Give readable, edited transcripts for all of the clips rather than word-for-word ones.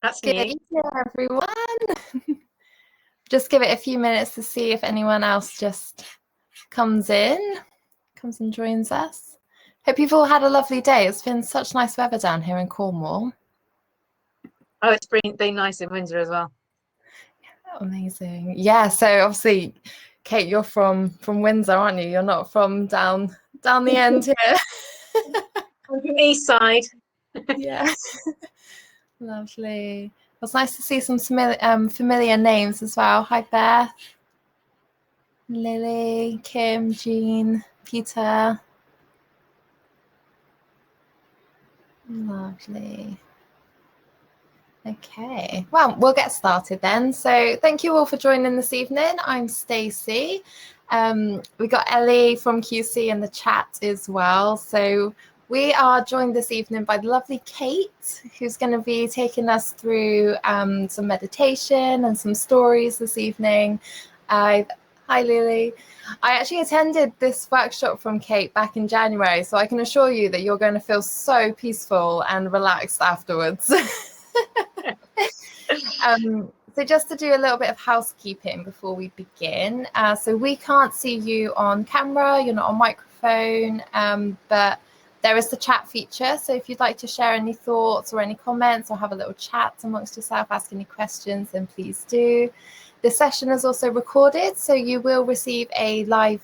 That's Good new. evening, everyone. Just give it a few minutes to see if anyone else just comes and joins us. Hope you've all had a lovely day. It's been such nice weather down here in Cornwall. Oh, it's been nice in Windsor as well. Amazing. Yeah, so obviously, Kate, you're from Windsor, aren't you? You're not from down the end here. I'm from East Side. Yeah. Lovely. It was nice to see some familiar names as well. Hi, Beth, Lily, Kim, Jean, Peter. Lovely. Okay, well, we'll get started then. So thank you all for joining this evening. I'm Stacey. We got Ellie from QC in the chat as well. So we are joined this evening by the lovely Kate, who's going to be taking us through some meditation and some stories this evening. Hi, Lily. I actually attended this workshop from Kate back in January, so I can assure you that you're going to feel so peaceful and relaxed afterwards. So just to do a little bit of housekeeping before we begin. So we can't see you on camera, you're not on microphone, but there is the chat feature. So if you'd like to share any thoughts or any comments or have a little chat amongst yourself, ask any questions, then please do. This session is also recorded, so you will receive a live,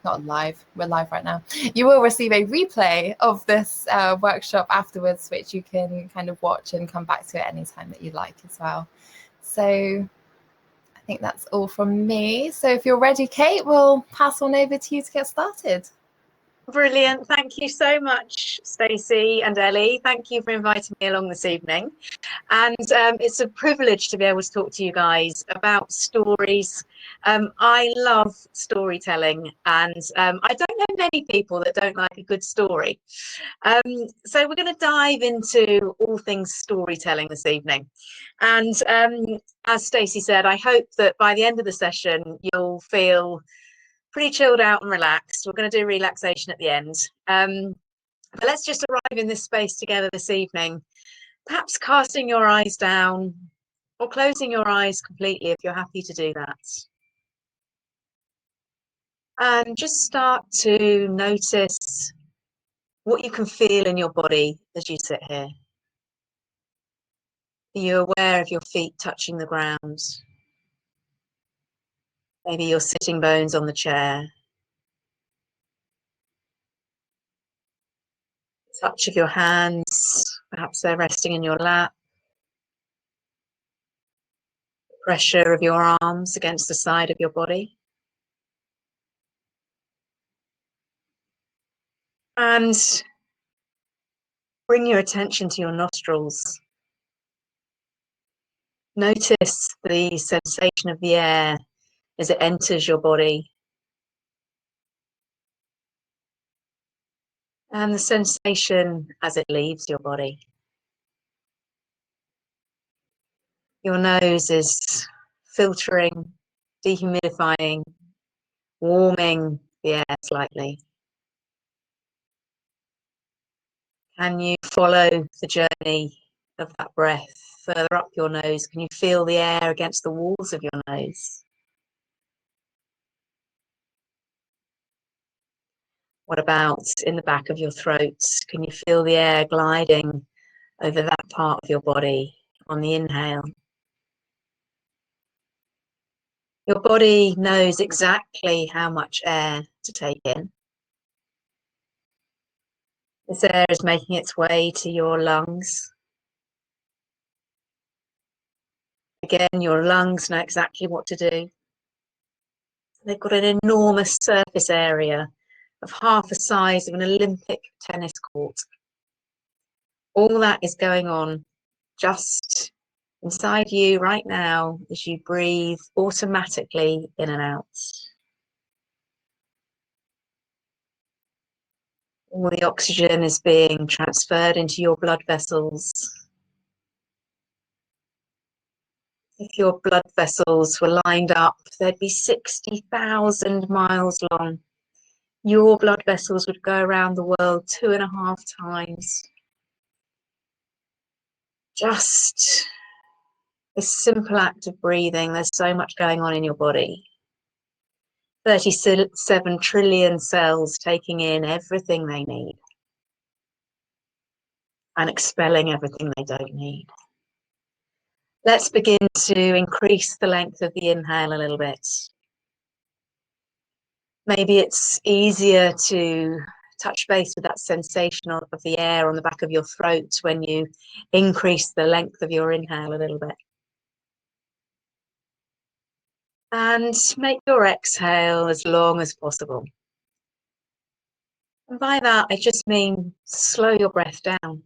not live, we're live right now. You will receive a replay of this workshop afterwards, which you can kind of watch and come back to at any time that you like as well. So I think that's all from me. So if you're ready, Kate, we'll pass on over to you to get started. Brilliant. Thank you so much, Stacey and Ellie. Thank you for inviting me along this evening. And it's a privilege to be able to talk to you guys about stories. I love storytelling, and I don't know many people that don't like a good story. So we're going to dive into all things storytelling this evening. And as Stacey said, I hope that by the end of the session, you'll feel pretty chilled out and relaxed. We're going to do relaxation at the end. But let's just arrive in this space together this evening, perhaps casting your eyes down or closing your eyes completely if you're happy to do that. And just start to notice what you can feel in your body as you sit here. Are you aware of your feet touching the ground? Maybe your sitting bones on the chair. Touch of your hands, perhaps they're resting in your lap. Pressure of your arms against the side of your body. And bring your attention to your nostrils. Notice the sensation of the air as it enters your body. And the sensation as it leaves your body. Your nose is filtering, dehumidifying, warming the air slightly. Can you follow the journey of that breath further up your nose? Can you feel the air against the walls of your nose? What about in the back of your throat? Can you feel the air gliding over that part of your body on the inhale? Your body knows exactly how much air to take in. This air is making its way to your lungs. Again, your lungs know exactly what to do. They've got an enormous surface area of half the size of an Olympic tennis court. All that is going on just inside you right now as you breathe automatically in and out. All the oxygen is being transferred into your blood vessels. If your blood vessels were lined up, they'd be 60,000 miles long. Your blood vessels would go around the world 2.5 times. Just this simple act of breathing, there's so much going on in your body. 37 trillion cells taking in everything they need and expelling everything they don't need. Let's begin to increase the length of the inhale a little bit. Maybe it's easier to touch base with that sensation of the air on the back of your throat when you increase the length of your inhale a little bit. And make your exhale as long as possible. And by that, I just mean slow your breath down.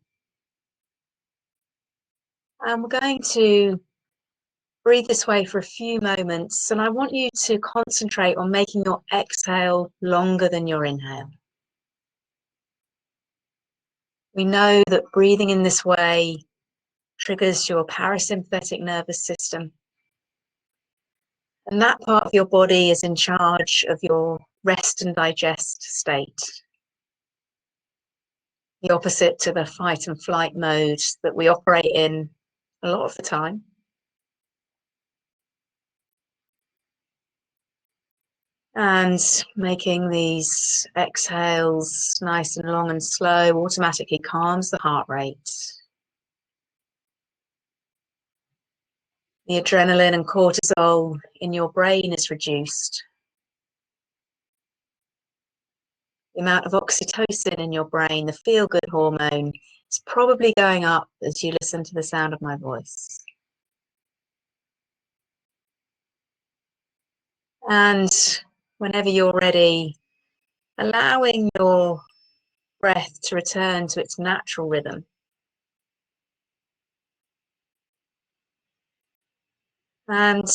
And we're going to breathe this way for a few moments, and I want you to concentrate on making your exhale longer than your inhale. We know that breathing in this way triggers your parasympathetic nervous system. And that part of your body is in charge of your rest and digest state. The opposite to the fight and flight mode that we operate in a lot of the time. And making these exhales nice and long and slow automatically calms the heart rate. The adrenaline and cortisol in your brain is reduced. The amount of oxytocin in your brain, the feel-good hormone, is probably going up as you listen to the sound of my voice. And whenever you're ready, allowing your breath to return to its natural rhythm. And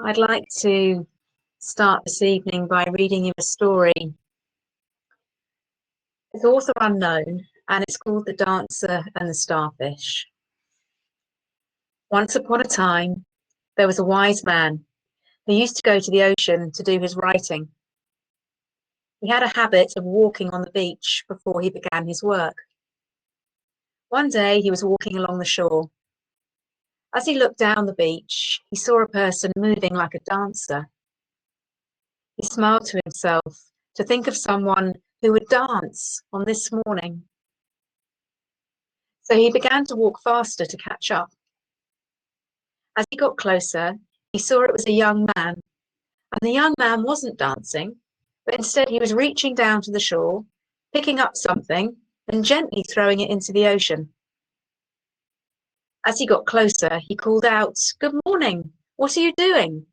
I'd like to start this evening by reading you a story. It's author unknown, and it's called The Dancer and the Starfish. Once upon a time, there was a wise man who used to go to the ocean to do his writing. He had a habit of walking on the beach before he began his work. One day he was walking along the shore. As he looked down the beach, he saw a person moving like a dancer. He smiled to himself to think of someone who would dance on this morning. So he began to walk faster to catch up. As he got closer, he saw it was a young man, and the young man wasn't dancing, but instead he was reaching down to the shore, picking up something and gently throwing it into the ocean. As he got closer, he called out, "Good morning, what are you doing?"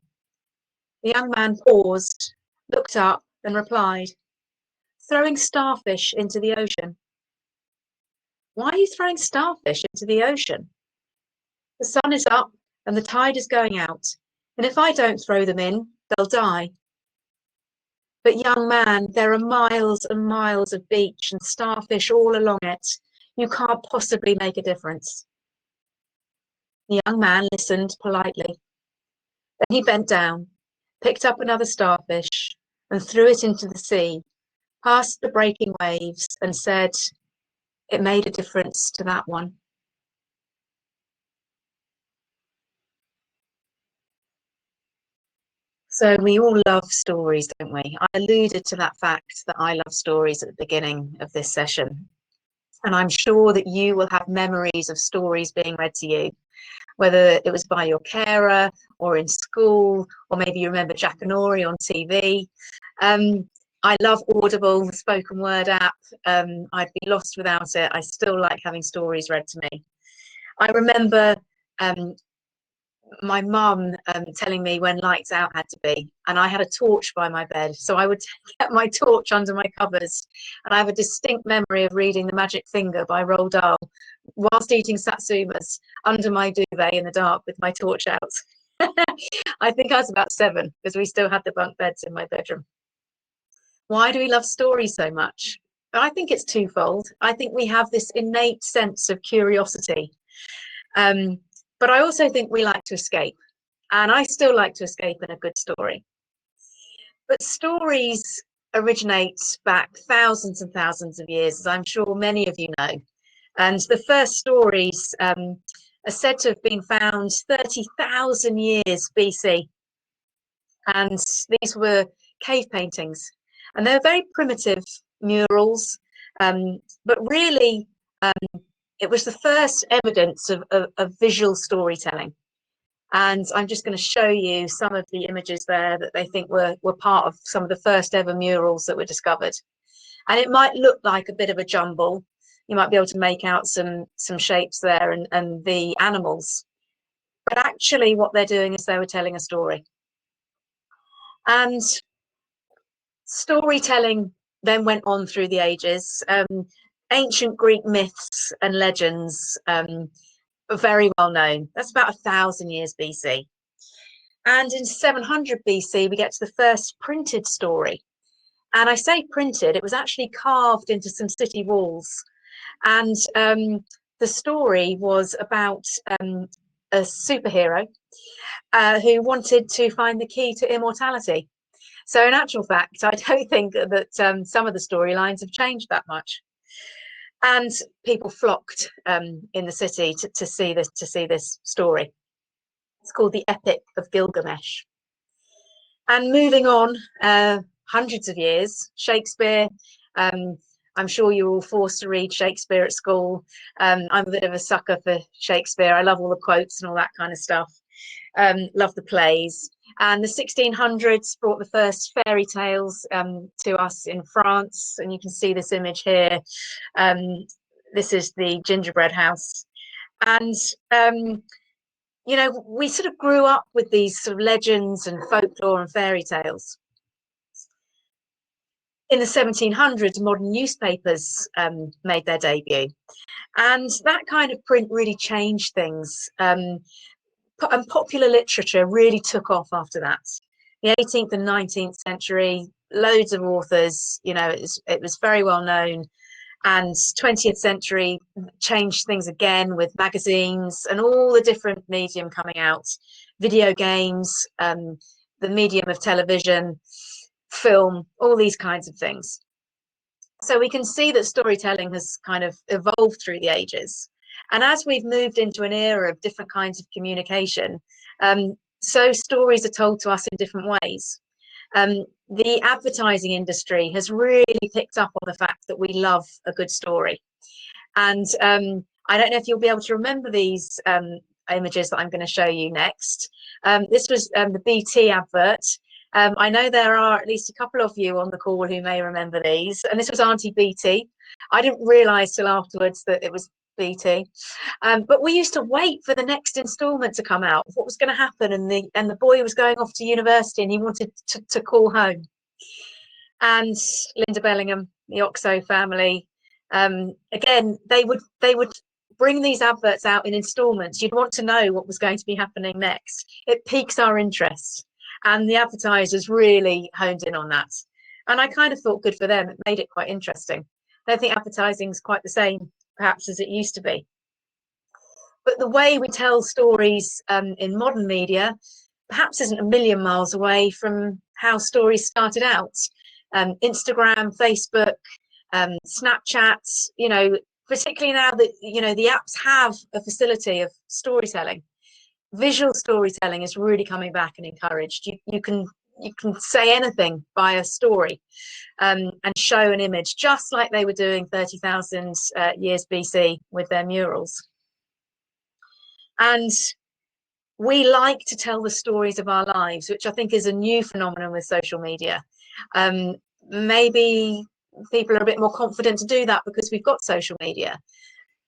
The young man paused, looked up and replied, "Throwing starfish into the ocean." "Why are you throwing starfish into the ocean?" "The sun is up and the tide is going out, and if I don't throw them in, they'll die." "But young man, there are miles and miles of beach and starfish all along it. You can't possibly make a difference." The young man listened politely. Then he bent down, picked up another starfish and threw it into the sea, past the breaking waves, and said, "It made a difference to that one." So we all love stories, don't we? I alluded to that fact that I love stories at the beginning of this session. And I'm sure that you will have memories of stories being read to you, whether it was by your carer or in school, or maybe you remember Jackanory on TV. I love Audible, the spoken word app. I'd be lost without it. I still like having stories read to me. I remember my mum telling me when lights out had to be, and I had a torch by my bed, so I would get my torch under my covers, and I have a distinct memory of reading The Magic Finger by Roald Dahl whilst eating satsumas under my duvet in the dark with my torch out. I think I was about 7 because we still had the bunk beds in my bedroom. Why do we love stories so much? I think it's twofold. I think we have this innate sense of curiosity. But I also think we like to escape, and I still like to escape in a good story. But stories originate back thousands and thousands of years, as I'm sure many of you know. And the first stories are said to have been found 30,000 years BC. And these were cave paintings. And they're very primitive murals, but really it was the first evidence of visual storytelling. And I'm just going to show you some of the images there that they think were part of some of the first ever murals that were discovered. And it might look like a bit of a jumble. You might be able to make out some shapes there and the animals. But actually what they're doing is they were telling a story. And storytelling then went on through the ages. Ancient Greek myths and legends are very well known. That's about 1,000 years BC. And in 700 BC, we get to the first printed story. And I say printed, it was actually carved into some city walls. And the story was about a superhero who wanted to find the key to immortality. So in actual fact, I don't think that some of the storylines have changed that much. And people flocked in the city to see this story. It's called the Epic of Gilgamesh. And moving on, hundreds of years, Shakespeare. I'm sure you're all forced to read Shakespeare at school. I'm a bit of a sucker for Shakespeare. I love all the quotes and all that kind of stuff. Love the plays. And the 1600s brought the first fairy tales to us in France. And you can see this image here. This is the gingerbread house. And you know, we sort of grew up with these sort of legends and folklore and fairy tales. In the 1700s, modern newspapers made their debut. And that kind of print really changed things. And popular literature really took off after that. The 18th and 19th century, loads of authors, you know, it was very well known. And 20th century changed things again with magazines and all the different medium coming out, video games, the medium of television, film, all these kinds of things. So we can see that storytelling has kind of evolved through the ages. And as we've moved into an era of different kinds of communication, so stories are told to us in different ways. The advertising industry has really picked up on the fact that we love a good story. And I don't know if you'll be able to remember these images that I'm going to show you next. This was the BT advert. I know there are at least a couple of you on the call who may remember these. And this was Auntie BT. I didn't realise till afterwards that it was BT. But we used to wait for the next instalment to come out, what was going to happen, and the boy was going off to university and he wanted to call home. And Linda Bellingham, the Oxo family, again, they would bring these adverts out in instalments. You'd want to know what was going to be happening next. It piques our interest, and the advertisers really honed in on that. And I kind of thought good for them. It made it quite interesting. I don't think advertising is quite the same perhaps as it used to be. But the way we tell stories in modern media perhaps isn't a million miles away from how stories started out. Instagram, Facebook, Snapchat, you know, particularly now that, you know, the apps have a facility of storytelling. Visual storytelling is really coming back and encouraged. You can say anything by a story and show an image, just like they were doing 30,000 years BC with their murals. And we like to tell the stories of our lives, which I think is a new phenomenon with social media. Maybe people are a bit more confident to do that because we've got social media.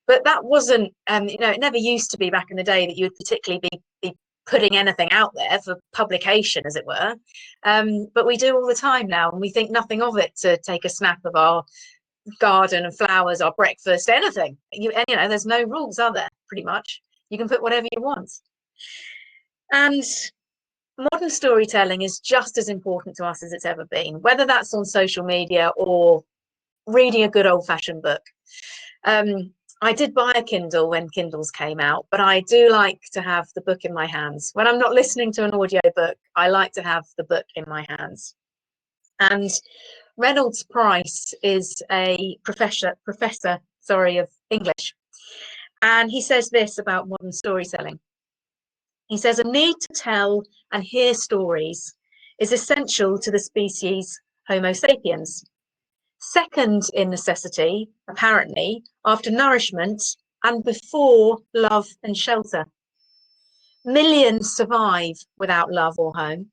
But that wasn't, you know, it never used to be back in the day that you would particularly be putting anything out there for publication, as it were. But we do all the time now, and we think nothing of it to take a snap of our garden and flowers, our breakfast, anything. You know, there's no rules, are there? Pretty much. You can put whatever you want. And modern storytelling is just as important to us as it's ever been, whether that's on social media or reading a good old-fashioned book. I did buy a Kindle when Kindles came out, but I do like to have the book in my hands. When I'm not listening to an audio book, I like to have the book in my hands. And Reynolds Price is a professor of English. And he says this about modern storytelling. He says, a need to tell and hear stories is essential to the species Homo sapiens. Second in necessity, apparently, after nourishment and before love and shelter. Millions survive without love or home,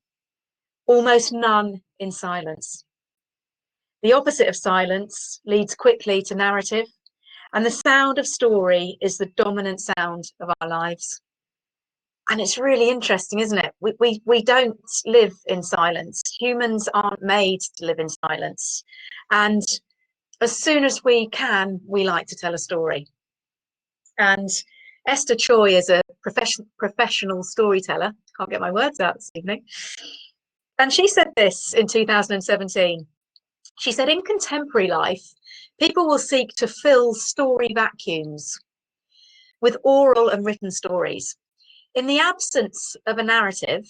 almost none in silence. The opposite of silence leads quickly to narrative, and the sound of story is the dominant sound of our lives. And it's really interesting, isn't it? We don't live in silence. Humans aren't made to live in silence. And as soon as we can, we like to tell a story. And Esther Choi is a professional storyteller. Can't get my words out this evening. And she said this in 2017. She said, in contemporary life, people will seek to fill story vacuums with oral and written stories. In the absence of a narrative,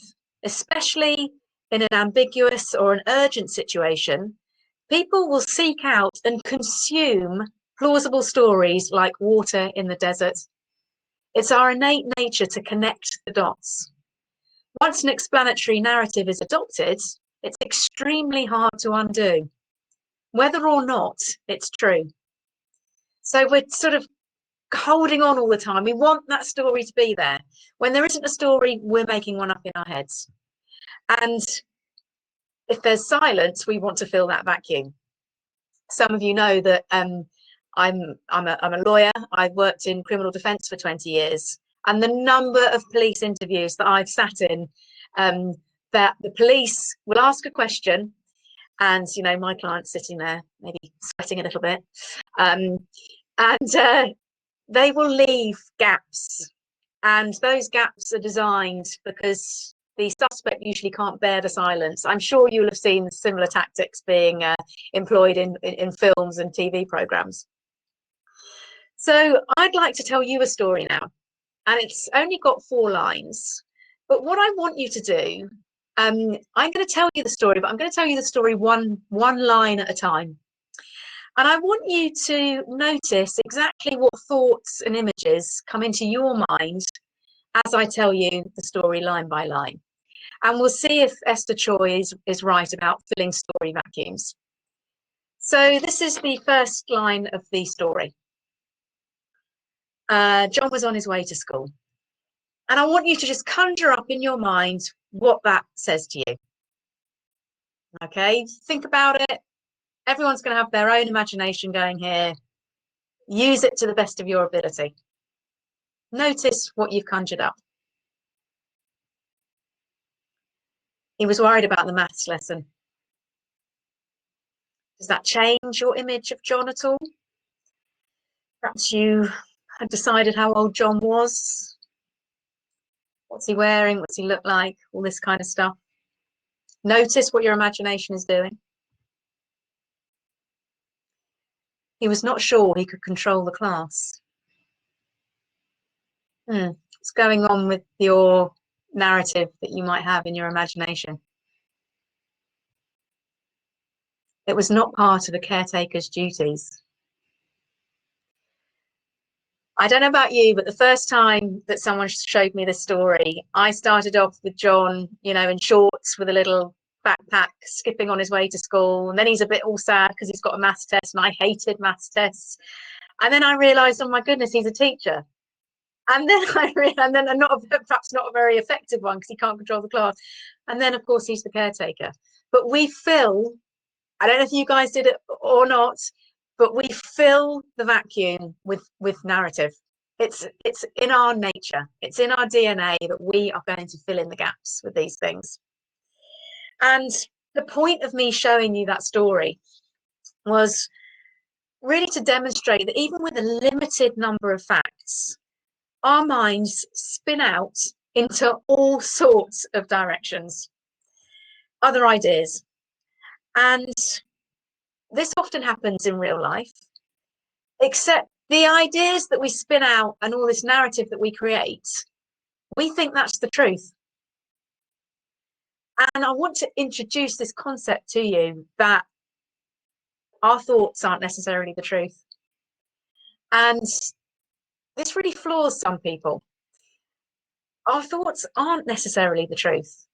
especially in an ambiguous or an urgent situation, people will seek out and consume plausible stories like water in the desert. It's our innate nature to connect the dots. Once an explanatory narrative is adopted, it's extremely hard to undo, whether or not it's true. So we're sort of holding on all the time. We want that story to be there. When there isn't a story, we're making one up in our heads. And if there's silence, we want to fill that vacuum. Some of you know that I'm a lawyer. I've worked in criminal defence for 20 years, and the number of police interviews that I've sat in, that the police will ask a question, and my client's sitting there, maybe sweating a little bit, and they will leave gaps, and those gaps are designed because the suspect usually can't bear the silence. I'm sure you'll have seen similar tactics being employed in films and TV programs. So I'd like to tell you a story now, and it's only got 4 lines. But what I want you to do, I'm going to tell you the story, but I'm going to tell you the story one line at a time. And I want you to notice exactly what thoughts and images come into your mind as I tell you the story line by line. And we'll see if Esther Choi is right about filling story vacuums. So this is the first line of the story. John was on his way to school. And I want you to just conjure up in your mind what that says to you. Okay, think about it. Everyone's going to have their own imagination going here. Use it to the best of your ability. Notice what you've conjured up. He was worried about the maths lesson. Does that change your image of John at all? Perhaps you had decided how old John was. What's he wearing? What's he look like? All this kind of stuff. Notice what your imagination is doing. He was not sure he could control the class. What's going on with your narrative that you might have in your imagination? It was not part of a caretaker's duties. I don't know about you, but the first time that someone showed me this story, I started off with John, in shorts with a little backpack, skipping on his way to school. And then he's a bit all sad because he's got a maths test, and I hated maths tests. And then I realised, oh my goodness, he's a teacher. And then perhaps not a very effective one because he can't control the class. And then, of course, he's the caretaker. But we fill, I don't know if you guys did it or not, but we fill the vacuum with narrative. It's in our nature. It's in our DNA that we are going to fill in the gaps with these things. And the point of me showing you that story was really to demonstrate that even with a limited number of facts, our minds spin out into all sorts of directions, other ideas. And this often happens in real life, except the ideas that we spin out and all this narrative that we create, we think that's the truth. And I want to introduce this concept to you that our thoughts aren't necessarily the truth. And this really floors some people. Our thoughts aren't necessarily the truth.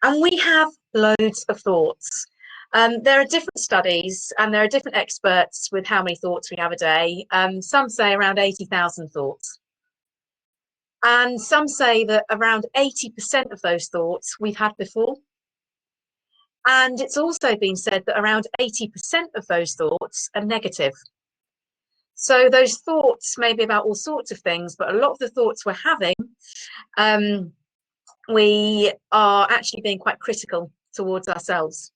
And we have loads of thoughts. There are different studies and there are different experts with how many thoughts we have a day. Some say around 80,000 thoughts. And some say that around 80% of those thoughts we've had before. And it's also been said that around 80% of those thoughts are negative. So those thoughts may be about all sorts of things, but a lot of the thoughts we're having, we are actually being quite critical towards ourselves.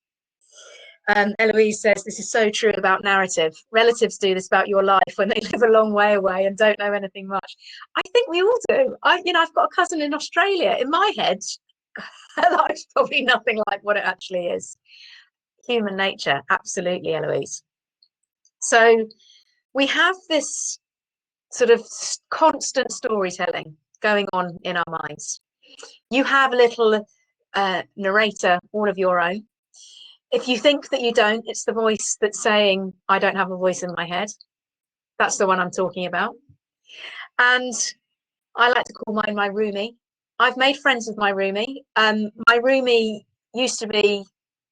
Eloise says, this is so true about narrative. Relatives do this about your life when they live a long way away and don't know anything much. I think we all do. I've got a cousin in Australia. In my head, her life's probably nothing like what it actually is. Human nature, absolutely, Eloise. So we have this sort of constant storytelling going on in our minds. You have a little narrator all of your own. If you think that you don't, it's the voice that's saying, I don't have a voice in my head. That's the one I'm talking about. And I like to call mine my roomie. I've made friends with my roomie. My roomie used to be,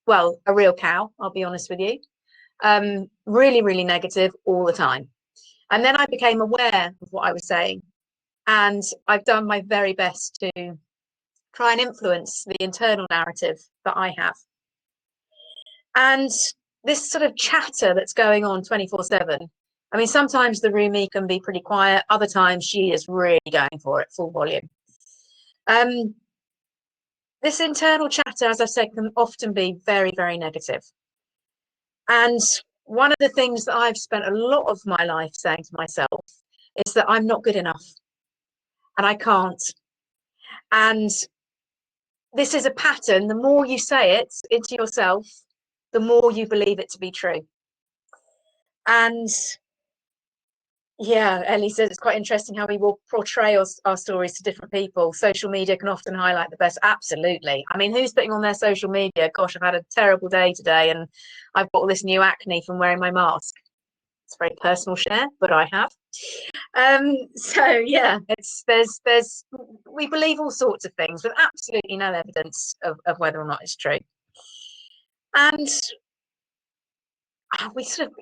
well, a real cow, I'll be honest with you. Really, really negative all the time. And then I became aware of what I was saying. And I've done my very best to try and influence the internal narrative that I have. And this sort of chatter that's going on 24/7. I mean, sometimes the roomie can be pretty quiet. Other times she is really going for it, full volume. This internal chatter, as I said, can often be very, very negative. And one of the things that I've spent a lot of my life saying to myself is that I'm not good enough and I can't. And this is a pattern. The more you say it into yourself, the more you believe it to be true. And yeah, Ellie says it's quite interesting how we will portray our stories to different people. Social media can often highlight the best. Absolutely. I mean, who's putting on their social media? Gosh, I've had a terrible day today and I've got all this new acne from wearing my mask. It's a very personal share, but I have. So yeah, we believe all sorts of things with absolutely no evidence of whether or not it's true. And we sort of,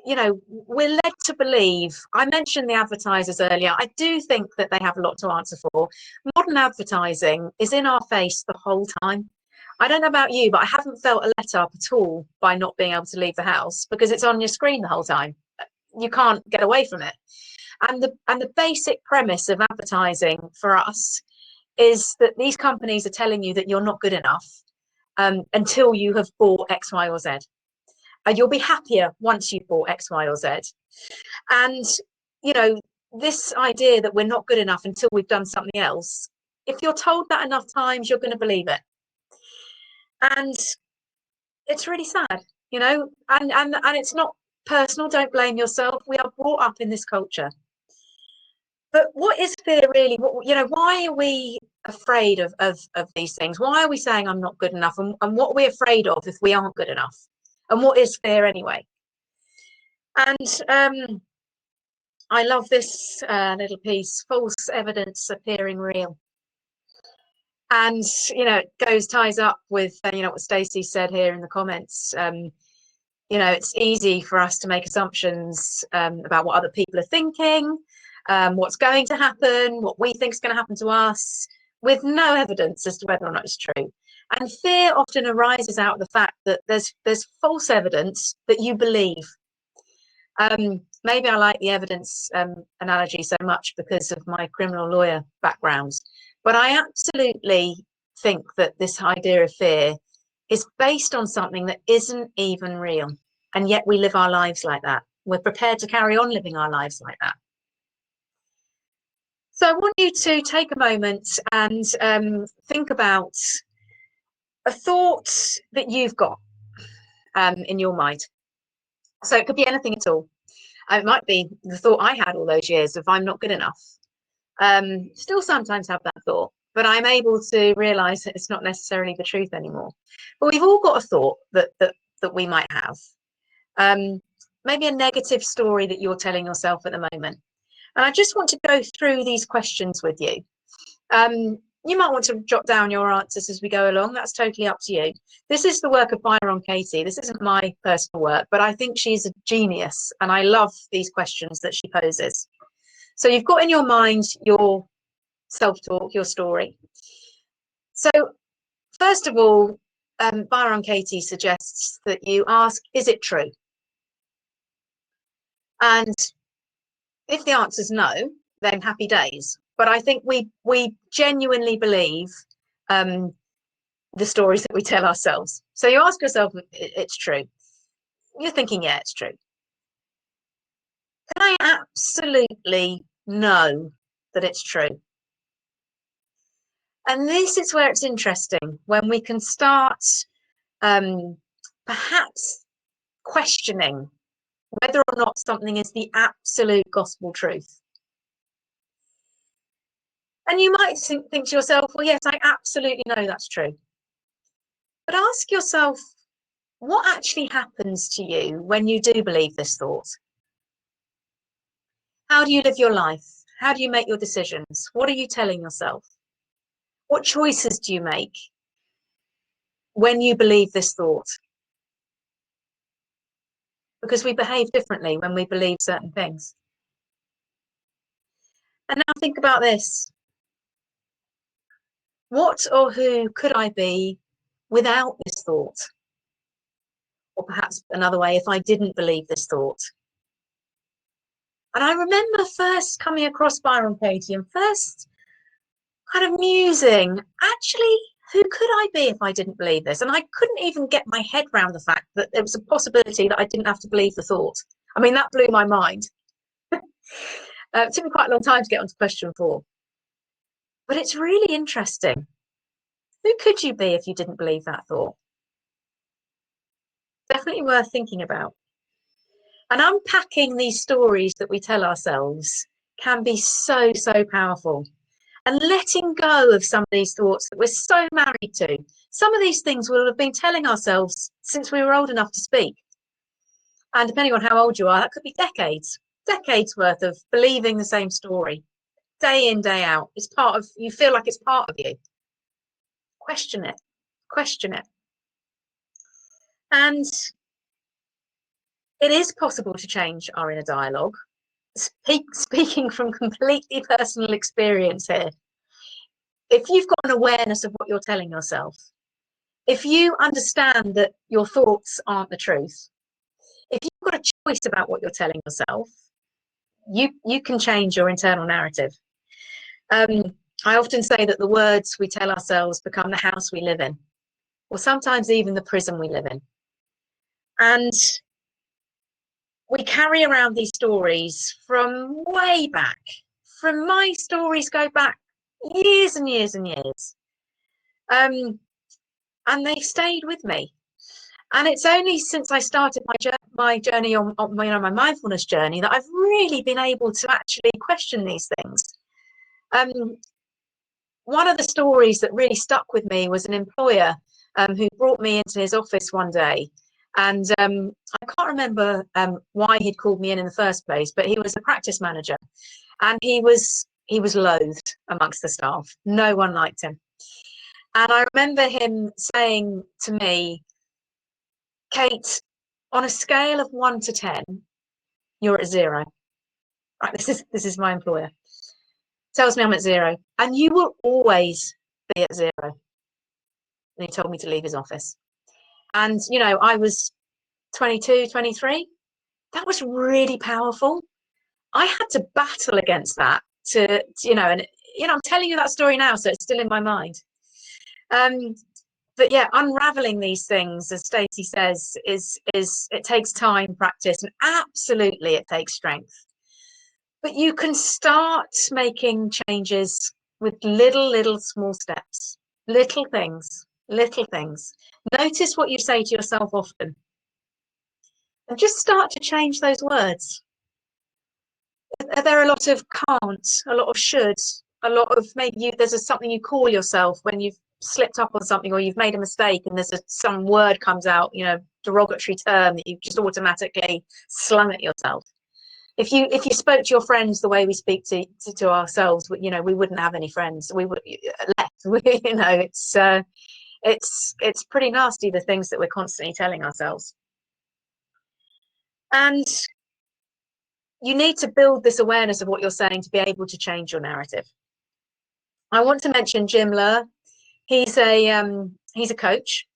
we're led to believe. I mentioned the advertisers earlier. I do think that they have a lot to answer for. Modern advertising is in our face the whole time. I don't know about you, but I haven't felt a let up at all by not being able to leave the house because it's on your screen the whole time. You can't get away from it. And the basic premise of advertising for us is that these companies are telling you that you're not good enough until you have bought X, Y, or Z. You'll be happier once you've bought X, Y, or Z. And, this idea that we're not good enough until we've done something else, if you're told that enough times, you're going to believe it. And it's really sad, and it's not personal. Don't blame yourself. We are brought up in this culture. But what is fear really? Why are we afraid of these things? Why are we saying I'm not good enough? And what are we afraid of if we aren't good enough? And what is fear anyway? And I love this little piece, false evidence appearing real. And, it ties up with, what Stacey said here in the comments. It's easy for us to make assumptions about what other people are thinking, what's going to happen, what we think is going to happen to us, with no evidence as to whether or not it's true. And fear often arises out of the fact that there's false evidence that you believe. Maybe I like the evidence analogy so much because of my criminal lawyer background, but I absolutely think that this idea of fear is based on something that isn't even real, and yet we live our lives like that. We're prepared to carry on living our lives like that. So I want you to take a moment and think about a thought that you've got in your mind. So it could be anything at all. It might be the thought I had all those years of I'm not good enough. Still sometimes have that thought, but I'm able to realize that it's not necessarily the truth anymore. But we've all got a thought that we might have. Maybe a negative story that you're telling yourself at the moment. And I just want to go through these questions with you. You might want to jot down your answers as we go along. That's totally up to you. This is the work of Byron Katie. This isn't my personal work, but I think she's a genius, and I love these questions that she poses. So you've got in your mind your self-talk, your story. So first of all, Byron Katie suggests that you ask, is it true? And if the answer is no, then happy days. But I think we genuinely believe the stories that we tell ourselves. So you ask yourself, it's true. You're thinking, yeah, it's true. Can I absolutely know that it's true? And this is where it's interesting, when we can start perhaps questioning whether or not something is the absolute gospel truth. And you might think to yourself, well, yes, I absolutely know that's true. But ask yourself, what actually happens to you when you do believe this thought? How do you live your life? How do you make your decisions? What are you telling yourself? What choices do you make when you believe this thought? Because we behave differently when we believe certain things. And now think about this. What or who could I be without this thought? Or perhaps another way, if I didn't believe this thought. And I remember first coming across Byron Katie and first kind of musing, actually, who could I be if I didn't believe this? And I couldn't even get my head around the fact that there was a possibility that I didn't have to believe the thought. I mean, that blew my mind. It took me quite a long time to get onto question 4. But it's really interesting. Who could you be if you didn't believe that thought? Definitely worth thinking about. And unpacking these stories that we tell ourselves can be so, so powerful. And letting go of some of these thoughts that we're so married to. Some of these things we'll have been telling ourselves since we were old enough to speak. And depending on how old you are, that could be decades worth of believing the same story, day in, day out. It's part of, you feel like it's part of you. Question it. And it is possible to change our inner dialogue. Speaking from completely personal experience here. If you've got an awareness of what you're telling yourself, if you understand that your thoughts aren't the truth, if you've got a choice about what you're telling yourself, you can change your internal narrative. I often say that the words we tell ourselves become the house we live in, or sometimes even the prison we live in. And we carry around these stories from way back. From my stories go back years and years and years. And they stayed with me. And it's only since I started my journey on my mindfulness journey that I've really been able to actually question these things. One of the stories that really stuck with me was an employer who brought me into his office one day. And I can't remember why he'd called me in the first place, but he was a practice manager, and he was loathed amongst the staff. No one liked him. And I remember him saying to me, Kate, on a scale of 1 to 10, you're at 0. Right, this is my employer. Tells me I'm at 0, and you will always be at 0. And he told me to leave his office. And you know, I was 22, 23. That was really powerful. I had to battle against that to, you know, and you know, I'm telling you that story now, so it's still in my mind. But yeah, unraveling these things, as Stacey says, is it takes time, practice, and absolutely it takes strength. But you can start making changes with little small steps, little things. Notice what you say to yourself often, and just start to change those words. There are a lot of can't, a lot of should, a lot of maybe there's something you call yourself when you've slipped up on something or you've made a mistake, and there's some word comes out, you know, derogatory term that you've just automatically slung at yourself. If you spoke to your friends the way we speak to ourselves, you know, we wouldn't have any friends. We would left. You know, it's pretty nasty, the things that we're constantly telling ourselves. And you need to build this awareness of what you're saying to be able to change your narrative. I want to mention Jim Lur. He's a coach,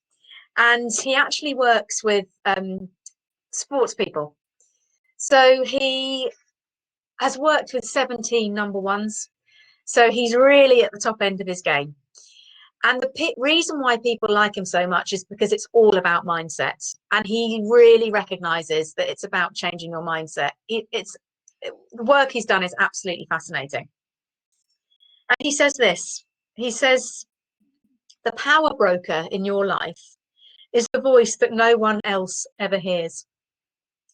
and he actually works with sports people. So he has worked with 17 number ones. So he's really at the top end of his game. And the reason why people like him so much is because it's all about mindset. And he really recognizes that it's about changing your mindset. The work he's done is absolutely fascinating. And he says this, he says, the power broker in your life is the voice that no one else ever hears.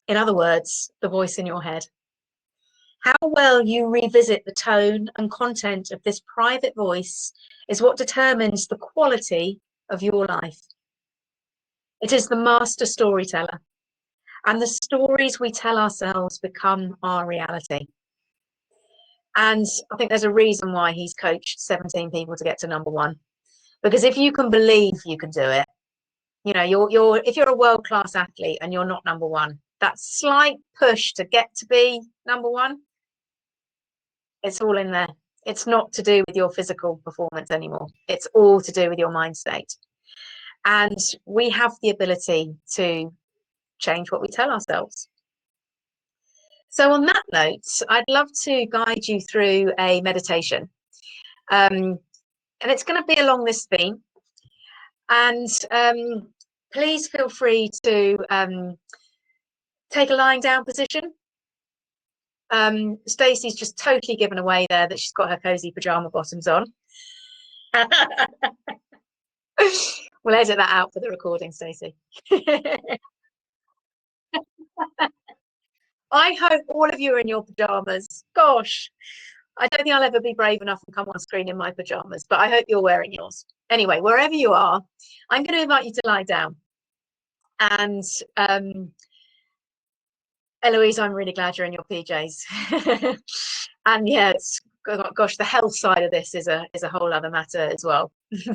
In other words, the voice in your head. How well you revisit the tone and content of this private voice is what determines the quality of your life. It is the master storyteller, and the stories we tell ourselves become our reality. And I think there's a reason why he's coached 17 people to get to number one. Because if you can believe you can do it, you know, if you're a world-class athlete and you're not number one, that slight push to get to be number one, it's all in there. It's not to do with your physical performance anymore. It's all to do with your mind state. And we have the ability to change what we tell ourselves. So on that note, I'd love to guide you through a meditation. And it's going to be along this theme. And please feel free to take a lying down position. Stacey's just totally given away there that she's got her cozy pajama bottoms on. We'll edit that out for the recording, Stacey. I hope all of you are in your pajamas. Gosh, I don't think I'll ever be brave enough to come on screen in my pajamas, but I hope you're wearing yours. Anyway, wherever you are, I'm going to invite you to lie down. And Eloise, I'm really glad you're in your PJs. And yeah, it's, gosh, the health side of this is a whole other matter as well.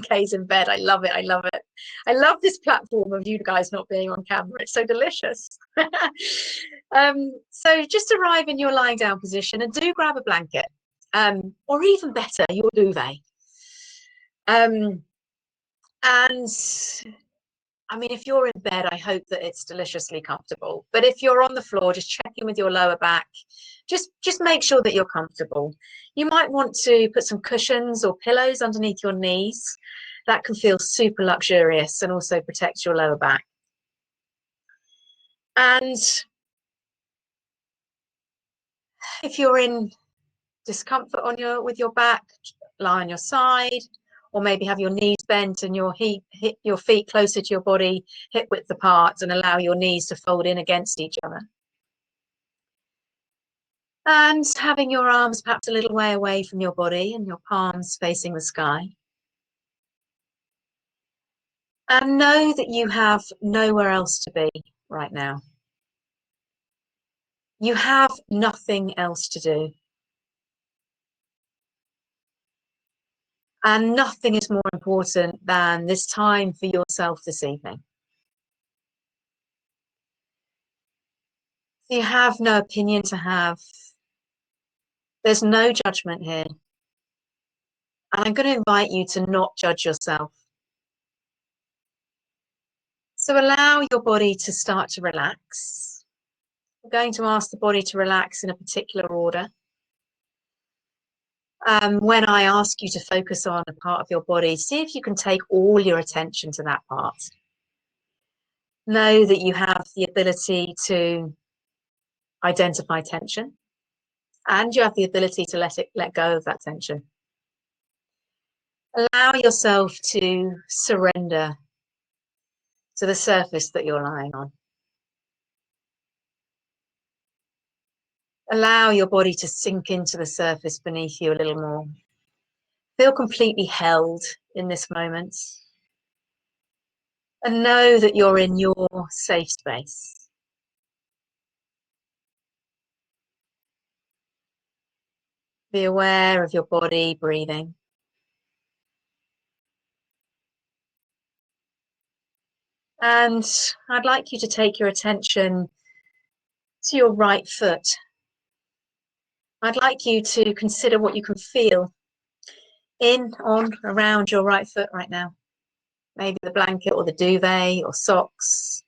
Kay's in bed. I love it. I love it. I love this platform of you guys not being on camera. It's so delicious. So just arrive in your lying down position and do grab a blanket, or even better, your duvet. And I mean, if you're in bed, I hope that it's deliciously comfortable. But if you're on the floor, just check in with your lower back. Just make sure that you're comfortable. You might want to put some cushions or pillows underneath your knees. That can feel super luxurious and also protect your lower back. And if you're in discomfort with your back, lie on your side, or maybe have your knees bent and your feet closer to your body, hip width apart, and allow your knees to fold in against each other. And having your arms perhaps a little way away from your body and your palms facing the sky. And know that you have nowhere else to be right now. You have nothing else to do. And nothing is more important than this time for yourself this evening. You have no opinion to have. There's no judgment here. And I'm going to invite you to not judge yourself. So allow your body to start to relax. I'm going to ask the body to relax in a particular order. When I ask you to focus on a part of your body, see if you can take all your attention to that part. Know that you have the ability to identify tension, and you have the ability to let go of that tension. Allow yourself to surrender to the surface that you're lying on. Allow your body to sink into the surface beneath you a little more. Feel completely held in this moment. And know that you're in your safe space. Be aware of your body breathing. And I'd like you to take your attention to your right foot. I'd like you to consider what you can feel in, on, around your right foot right now. Maybe the blanket or the duvet or socks,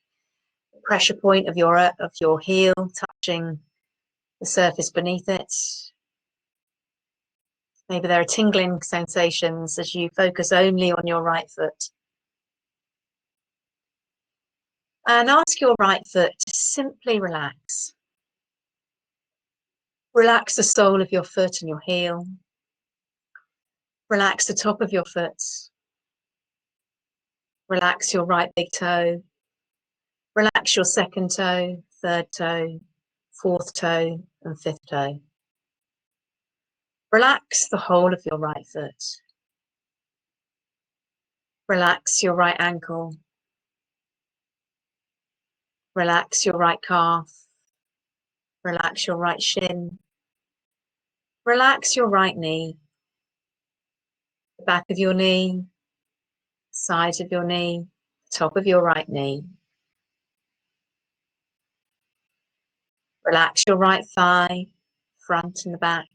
the pressure point of your heel touching the surface beneath it. Maybe there are tingling sensations as you focus only on your right foot. And ask your right foot to simply relax. Relax the sole of your foot and your heel. Relax the top of your foot. Relax your right big toe. Relax your second toe, third toe, fourth toe, and fifth toe. Relax the whole of your right foot. Relax your right ankle. Relax your right calf. Relax your right shin. Relax your right knee. The back of your knee, sides of your knee, top of your right knee. Relax your right thigh, front and the back.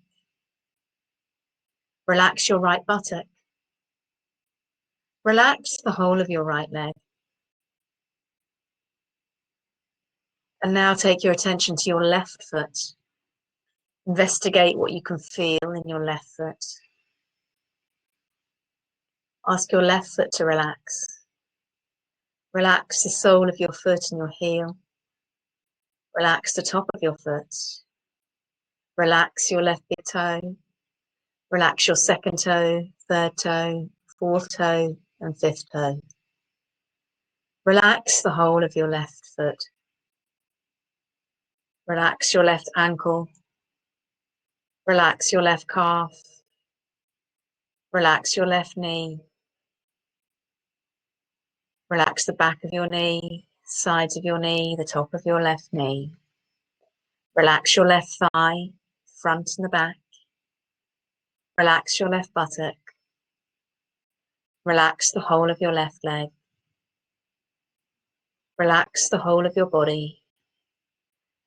Relax your right buttock. Relax the whole of your right leg. And now take your attention to your left foot. Investigate what you can feel in your left foot. Ask your left foot to relax. Relax the sole of your foot and your heel. Relax the top of your foot. Relax your left big toe. Relax your second toe, third toe, fourth toe, and fifth toe. Relax the whole of your left foot. Relax your left ankle. Relax your left calf. Relax your left knee. Relax the back of your knee, sides of your knee, the top of your left knee. Relax your left thigh, front and the back. Relax your left buttock. Relax the whole of your left leg. Relax the whole of your body.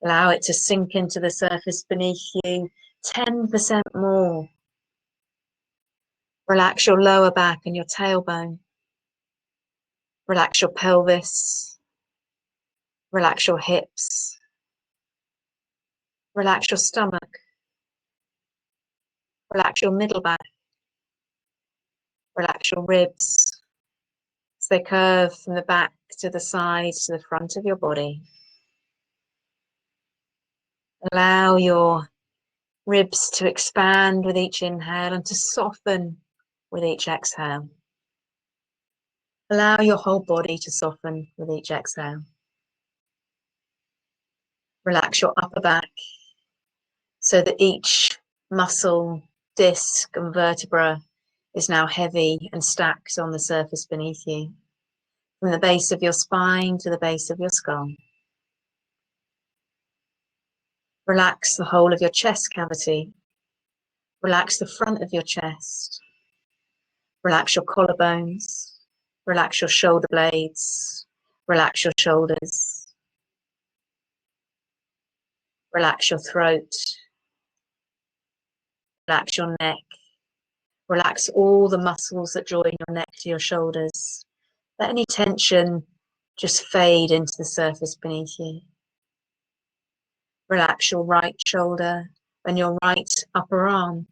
Allow it to sink into the surface beneath you 10% more. Relax your lower back and your tailbone. Relax your pelvis. Relax your hips. Relax your stomach. Relax your middle back. Relax your ribs as they curve from the back to the side to the front of your body. Allow your ribs to expand with each inhale and to soften with each exhale. Allow your whole body to soften with each exhale. Relax your upper back so that each muscle, disc, and vertebra is now heavy and stacked on the surface beneath you, from the base of your spine to the base of your skull. Relax the whole of your chest cavity. Relax the front of your chest. Relax your collarbones. Relax your shoulder blades. Relax your shoulders. Relax your throat. Relax your neck. Relax all the muscles that join your neck to your shoulders. Let any tension just fade into the surface beneath you. Relax your right shoulder and your right upper arm.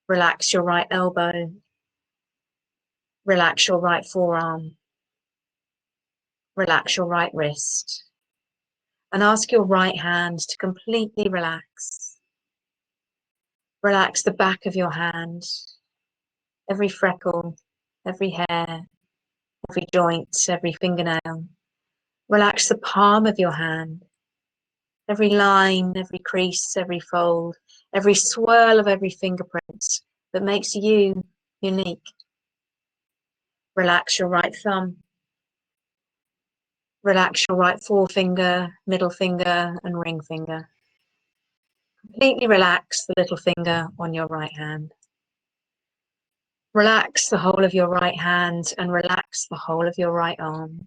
Relax your right elbow. Relax your right forearm. Relax your right wrist. And ask your right hand to completely relax. Relax the back of your hand, every freckle, every hair, every joint, every fingernail. Relax the palm of your hand, every line, every crease, every fold, every swirl of every fingerprint that makes you unique. Relax your right thumb. Relax your right forefinger, middle finger, and ring finger. Completely relax the little finger on your right hand. Relax the whole of your right hand and relax the whole of your right arm.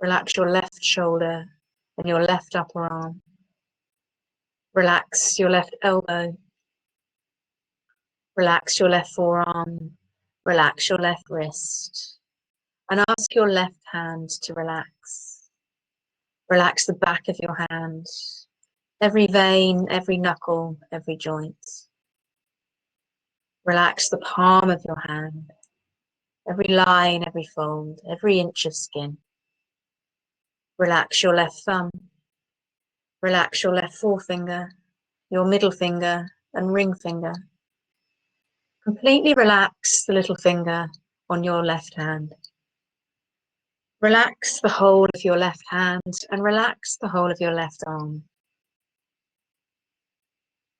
Relax your left shoulder and your left upper arm. Relax your left elbow. Relax your left forearm. Relax your left wrist. And ask your left hand to relax. Relax the back of your hand. Every vein, every knuckle, every joint. Relax the palm of your hand. Every line, every fold, every inch of skin. Relax your left thumb. Relax your left forefinger, your middle finger and ring finger. Completely relax the little finger on your left hand. Relax the whole of your left hand and relax the whole of your left arm.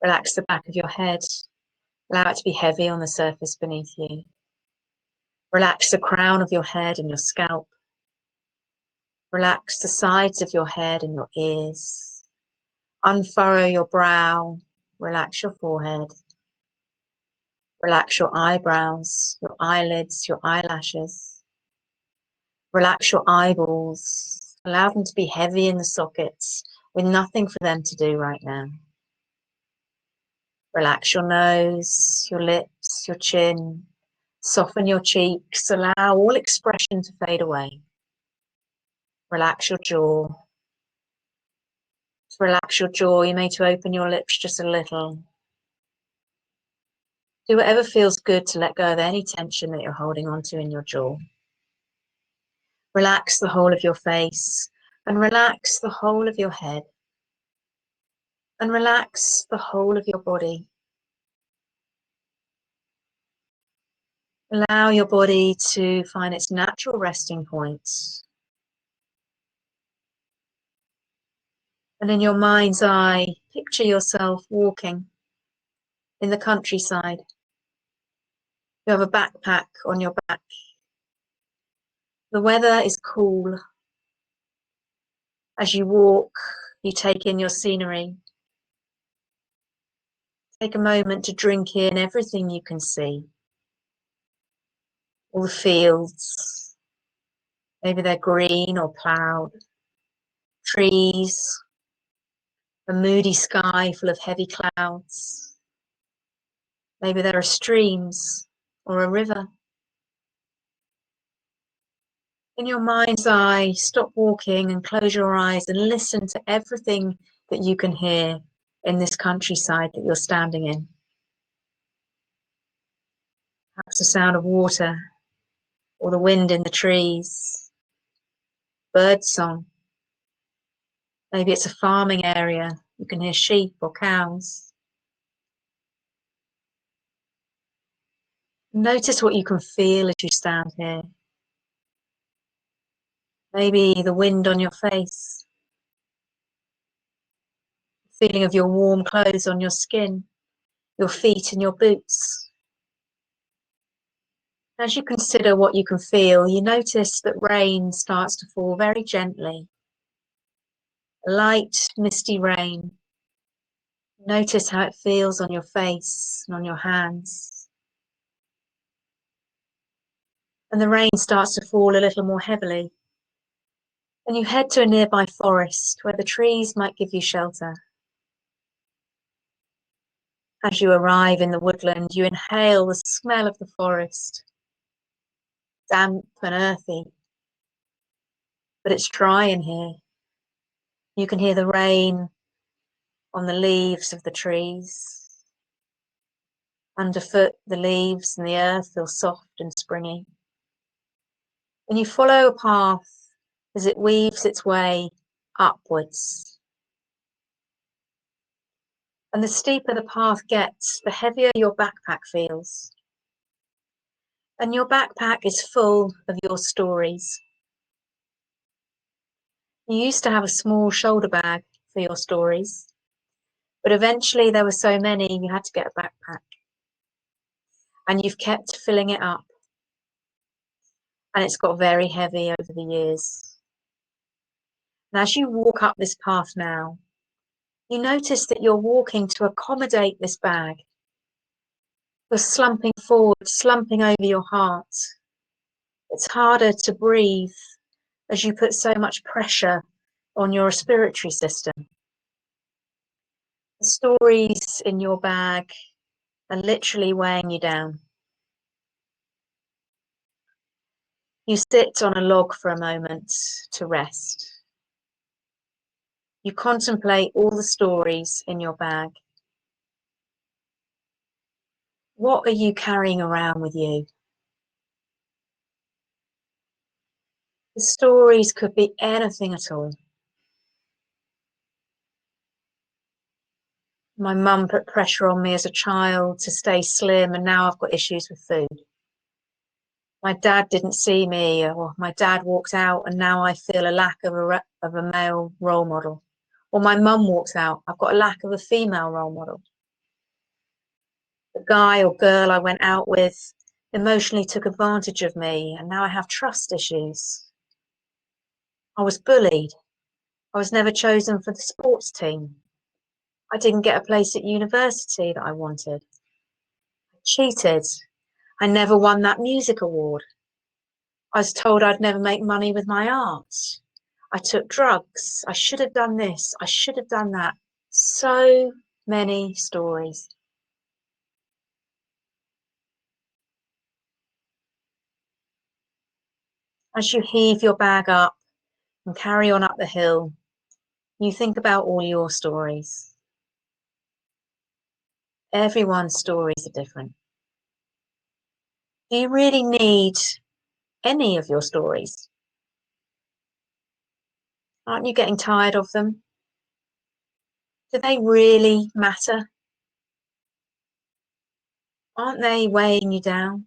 Relax the back of your head. Allow it to be heavy on the surface beneath you. Relax the crown of your head and your scalp. Relax the sides of your head and your ears. Unfurrow your brow. Relax your forehead. Relax your eyebrows, your eyelids, your eyelashes. Relax your eyeballs. Allow them to be heavy in the sockets with nothing for them to do right now. Relax your nose, your lips, your chin. Soften your cheeks. Allow all expression to fade away. Relax your jaw. To relax your jaw, you may to open your lips just a little. Do whatever feels good to let go of any tension that you're holding onto in your jaw. Relax the whole of your face and relax the whole of your head. And relax the whole of your body. Allow your body to find its natural resting point. And in your mind's eye, picture yourself walking in the countryside. You have a backpack on your back. The weather is cool. As you walk, you take in your scenery. Take a moment to drink in everything you can see. All the fields, maybe they're green or ploughed. Trees, a moody sky full of heavy clouds. Maybe there are streams or a river. In your mind's eye, stop walking and close your eyes and listen to everything that you can hear in this countryside that you're standing in. Perhaps the sound of water or the wind in the trees, bird song. Maybe it's a farming area. You can hear sheep or cows. Notice what you can feel as you stand here. Maybe the wind on your face, the feeling of your warm clothes on your skin, your feet in your boots. As you consider what you can feel, you notice that rain starts to fall very gently. A light, misty rain. Notice how it feels on your face and on your hands. And the rain starts to fall a little more heavily. And you head to a nearby forest where the trees might give you shelter. As you arrive in the woodland, you inhale the smell of the forest. Damp and earthy, but it's dry in here. You can hear the rain on the leaves of the trees. Underfoot, the leaves and the earth feel soft and springy. And you follow a path as it weaves its way upwards. And the steeper the path gets, the heavier your backpack feels. And your backpack is full of your stories. You used to have a small shoulder bag for your stories, but eventually there were so many you had to get a backpack. And you've kept filling it up. And it's got very heavy over the years. And as you walk up this path now, You notice that you're walking to accommodate this bag. You're slumping forward, slumping over your heart. It's harder to breathe as you put so much pressure on your respiratory system. The stories in your bag are literally weighing you down. You sit on a log for a moment to rest. You contemplate all the stories in your bag. What are you carrying around with you? The stories could be anything at all. My mum put pressure on me as a child to stay slim, and now I've got issues with food. My dad didn't see me, or my dad walked out, and now I feel a lack of a male role model. Or my mum walks out, I've got a lack of a female role model. The guy or girl I went out with emotionally took advantage of me, and now I have trust issues. I was bullied. I was never chosen for the sports team. I didn't get a place at university that I wanted. I cheated. I never won that music award. I was told I'd never make money with my art. I took drugs. I should have done this. I should have done that. So many stories. As you heave your bag up and carry on up the hill, you think about all your stories. Everyone's stories are different. Do you really need any of your stories? Aren't you getting tired of them? Do they really matter? Aren't they weighing you down?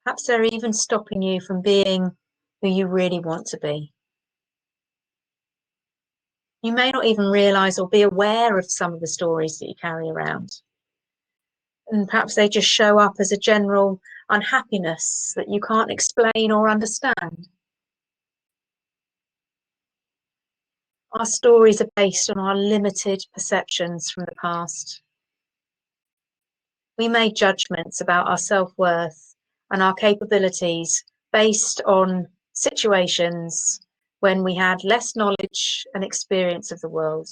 Perhaps they're even stopping you from being who you really want to be. You may not even realize or be aware of some of the stories that you carry around. And perhaps they just show up as a general unhappiness that you can't explain or understand. Our stories are based on our limited perceptions from the past. We made judgments about our self-worth and our capabilities based on situations when we had less knowledge and experience of the world.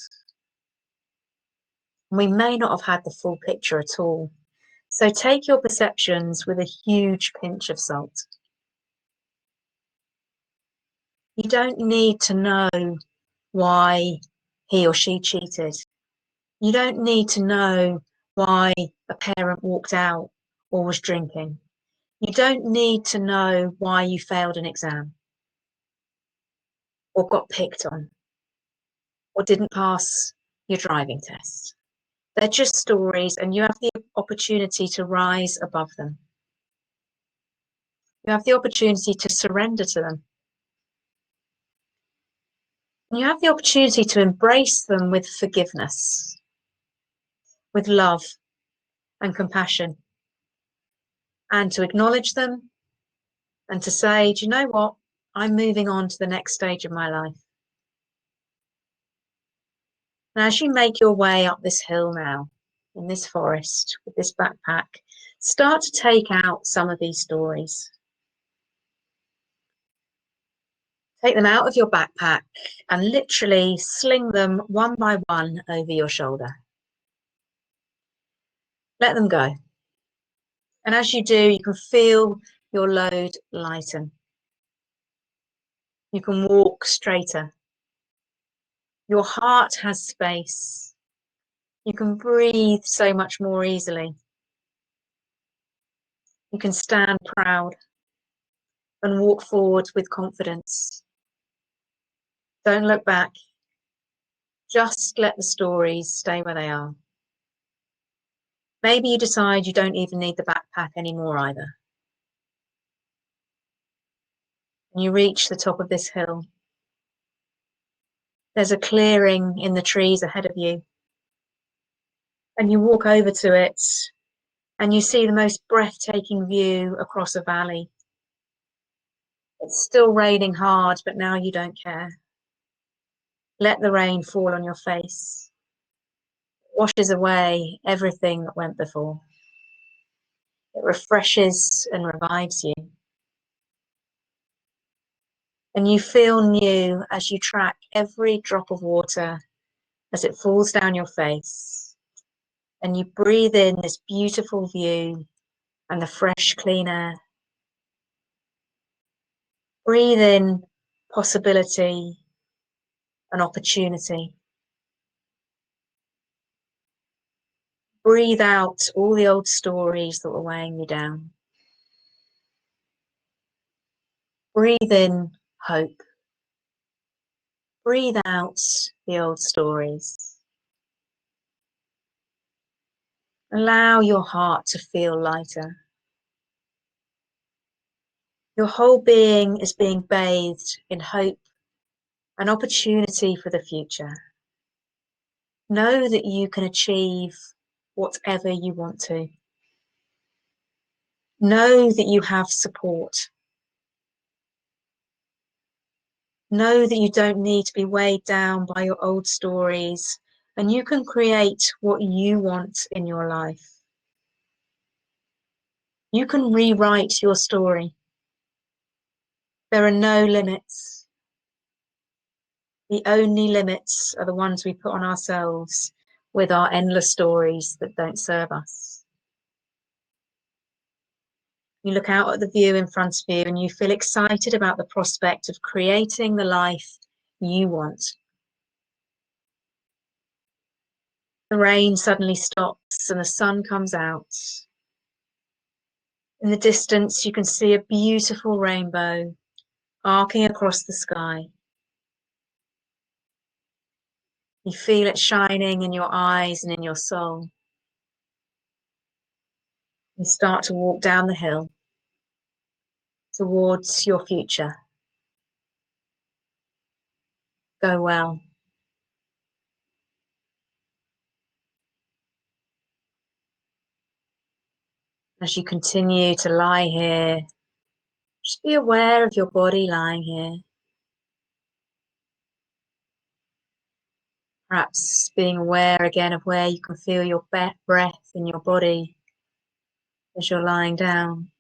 We may not have had the full picture at all. So take your perceptions with a huge pinch of salt. You don't need to know why he or she cheated. You don't need to know why a parent walked out or was drinking. You don't need to know why you failed an exam or got picked on or didn't pass your driving test. They're just stories, and you have the opportunity to rise above them. You have the opportunity to surrender to them. You have the opportunity to embrace them with forgiveness, with love and compassion, and to acknowledge them and to say, do you know what? I'm moving on to the next stage of my life. And as you make your way up this hill now, in this forest, with this backpack, start to take out some of these stories. Take them out of your backpack and literally sling them one by one over your shoulder. Let them go. And as you do, you can feel your load lighten. You can walk straighter. Your heart has space. You can breathe so much more easily. You can stand proud and walk forward with confidence. Don't look back. Just let the stories stay where they are. Maybe you decide you don't even need the backpack anymore either. And you reach the top of this hill. There's a clearing in the trees ahead of you. And you walk over to it and you see the most breathtaking view across a valley. It's still raining hard, but now you don't care. Let the rain fall on your face. It washes away everything that went before. It refreshes and revives you. And you feel new as you track every drop of water as it falls down your face. And you breathe in this beautiful view and the fresh, clean air. Breathe in possibility and opportunity. Breathe out all the old stories that were weighing you down. Breathe in hope. Breathe out the old stories. Allow your heart to feel lighter. Your whole being is being bathed in hope and opportunity for the future. Know that you can achieve whatever you want to. Know that you have support. Know that you don't need to be weighed down by your old stories, and you can create what you want in your life. You can rewrite your story. There are no limits. The only limits are the ones we put on ourselves with our endless stories that don't serve us. You look out at the view in front of you and you feel excited about the prospect of creating the life you want. The rain suddenly stops and the sun comes out. In the distance, you can see a beautiful rainbow arcing across the sky. You feel it shining in your eyes and in your soul. You start to walk down the hill towards your future. Go well. As you continue to lie here, just be aware of your body lying here. Perhaps being aware again of where you can feel your breath in your body as you're lying down.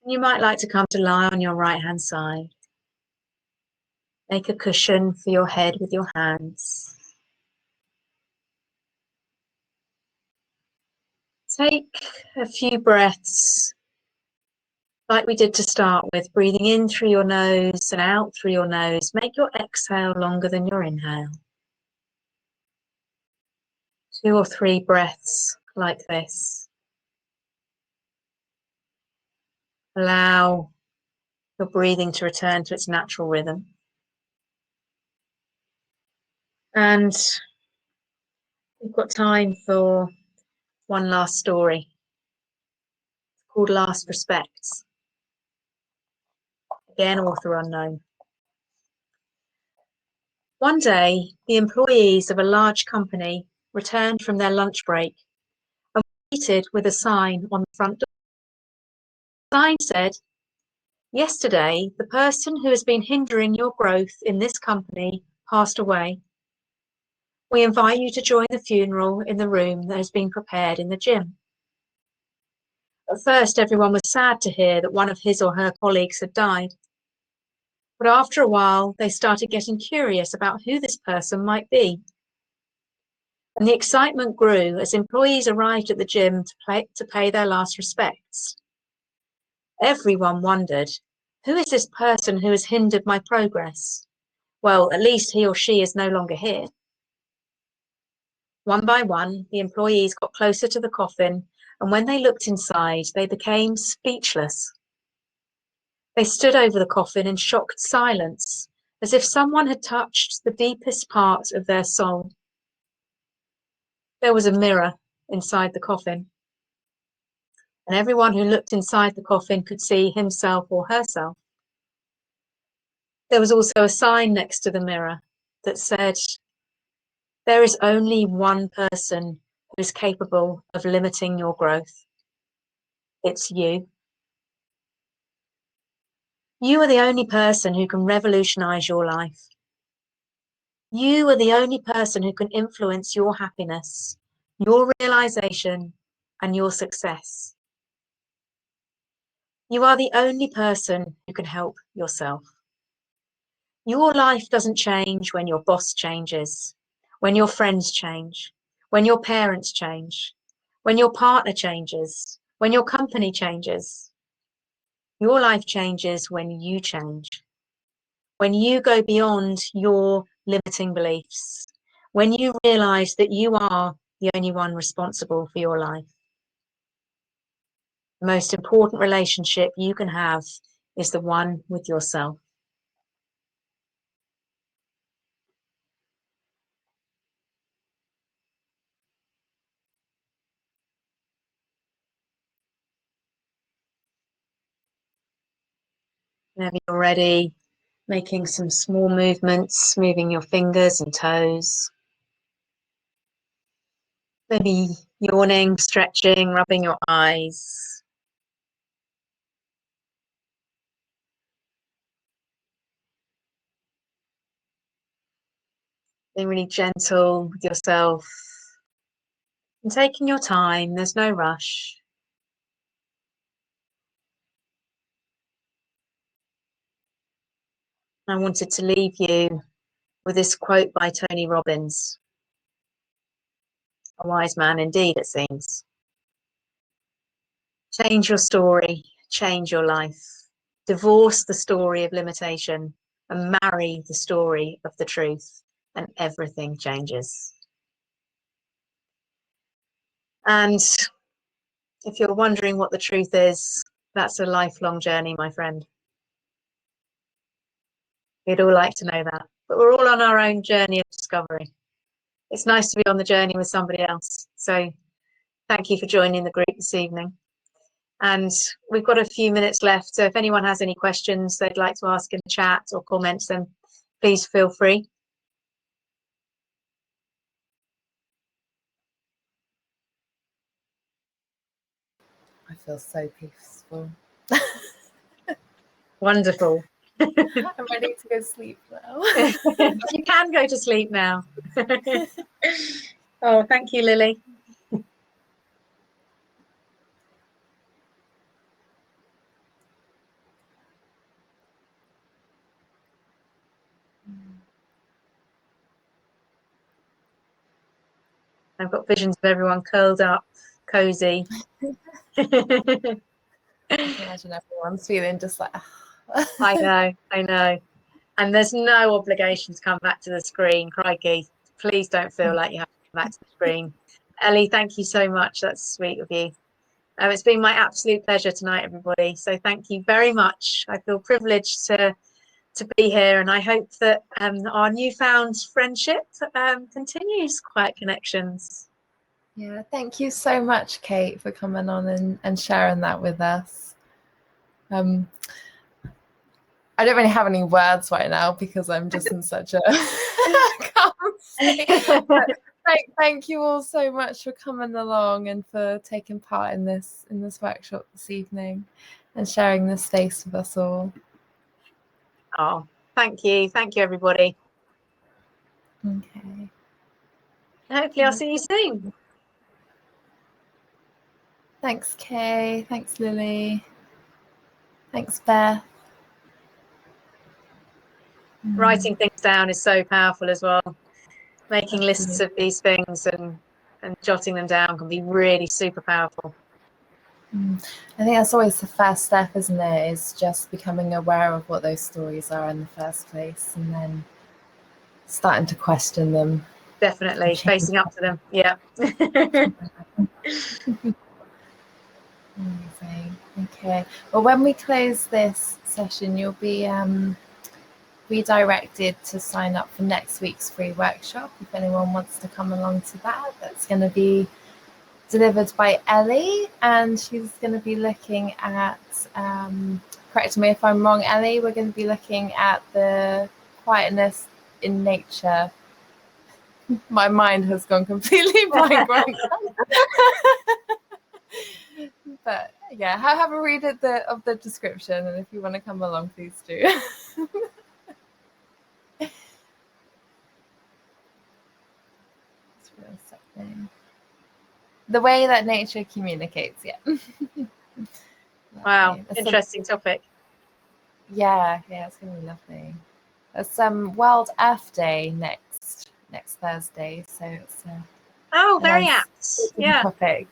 You might like to come to lie on your right-hand side. Make a cushion for your head with your hands. Take a few breaths like we did to start with, breathing in through your nose and out through your nose. Make your exhale longer than your inhale. 2 or 3 breaths like this. Allow your breathing to return to its natural rhythm. And we've got time for one last story. It's called Last Respects. Again, author unknown. One day, the employees of a large company returned from their lunch break and were greeted with a sign on the front door. The sign said, "Yesterday, the person who has been hindering your growth in this company passed away. We invite you to join the funeral in the room that has been prepared in the gym." At first, everyone was sad to hear that one of his or her colleagues had died. But after a while, they started getting curious about who this person might be. And the excitement grew as employees arrived at the gym to pay their last respects. Everyone wondered, who is this person who has hindered my progress? Well, at least he or she is no longer here. One by one, the employees got closer to the coffin, and when they looked inside, they became speechless. They stood over the coffin in shocked silence, as if someone had touched the deepest part of their soul. There was a mirror inside the coffin, and everyone who looked inside the coffin could see himself or herself. There was also a sign next to the mirror that said, "There is only one person who is capable of limiting your growth. It's you." You are the only person who can revolutionize your life. You are the only person who can influence your happiness, your realization, and your success. You are the only person who can help yourself. Your life doesn't change when your boss changes, when your friends change, when your parents change, when your partner changes, when your company changes. Your life changes when you change, when you go beyond your limiting beliefs, when you realize that you are the only one responsible for your life. The most important relationship you can have is the one with yourself. Whenever you're ready, making some small movements, moving your fingers and toes. Maybe yawning, stretching, rubbing your eyes. Being really gentle with yourself and taking your time. There's no rush. I wanted to leave you with this quote by Tony Robbins. A wise man indeed, it seems. Change your story, change your life. Divorce the story of limitation and marry the story of the truth, and everything changes. And if you're wondering what the truth is, that's a lifelong journey, my friend. We'd all like to know that, but we're all on our own journey of discovery. It's nice to be on the journey with somebody else. So thank you for joining the group this evening. And we've got a few minutes left. So if anyone has any questions they'd like to ask in the chat or comment them, please feel free. I feel so peaceful. Wonderful. I'm ready to go to sleep now. You can go to sleep now. Oh, thank you, Lily. I've got visions of everyone curled up, cozy. I can imagine everyone's feeling just like, I know. And there's no obligation to come back to the screen. Crikey, please don't feel like you have to come back to the screen. Ellie, thank you so much. That's sweet of you. It's been my absolute pleasure tonight, everybody. So thank you very much. I feel privileged to be here, and I hope that our newfound friendship continues. Quiet Connections. Yeah, thank you so much, Kate, for coming on and sharing that with us. I don't really have any words right now because I'm just in such a calm state. Thank you all so much for coming along and for taking part in this workshop this evening and sharing this space with us all. Oh, thank you everybody. Okay. Hopefully I'll see you soon. Thanks, Kay. Thanks, Lily. Thanks, Beth. Writing things down is so powerful as well. Making Absolutely. lists of these things and jotting them down can be really super powerful. I think that's always the first step, isn't it? Is just becoming aware of what those stories are in the first place and then starting to question them. Definitely, facing up to them. Yeah. Amazing. Okay. Well, when we close this session, you'll be redirected to sign up for next week's free workshop. If anyone wants to come along to that, that's going to be delivered by Ellie, and she's going to be looking at, correct me if I'm wrong, Ellie, we're going to be looking at the quietness in nature. My mind has gone completely blank right now. But yeah, have a read of the description, and if you want to come along, please do. It's real something. The way that nature communicates, yeah. Wow, interesting topic. Yeah, it's gonna be lovely. There's World Earth Day next Thursday, so it's very nice apt. Yeah. topic.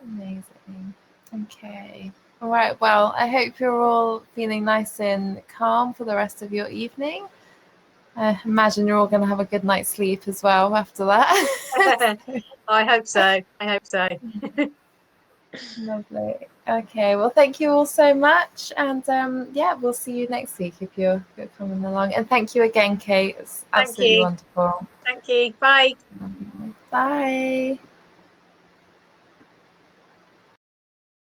Amazing. Okay. All right. Well, I hope you're all feeling nice and calm for the rest of your evening. I imagine you're all going to have a good night's sleep as well after that. I hope so. Lovely. Okay. Well, thank you all so much, and yeah, we'll see you next week if you're coming along. And thank you again, Kate. It's absolutely wonderful. Thank you. Bye. Bye.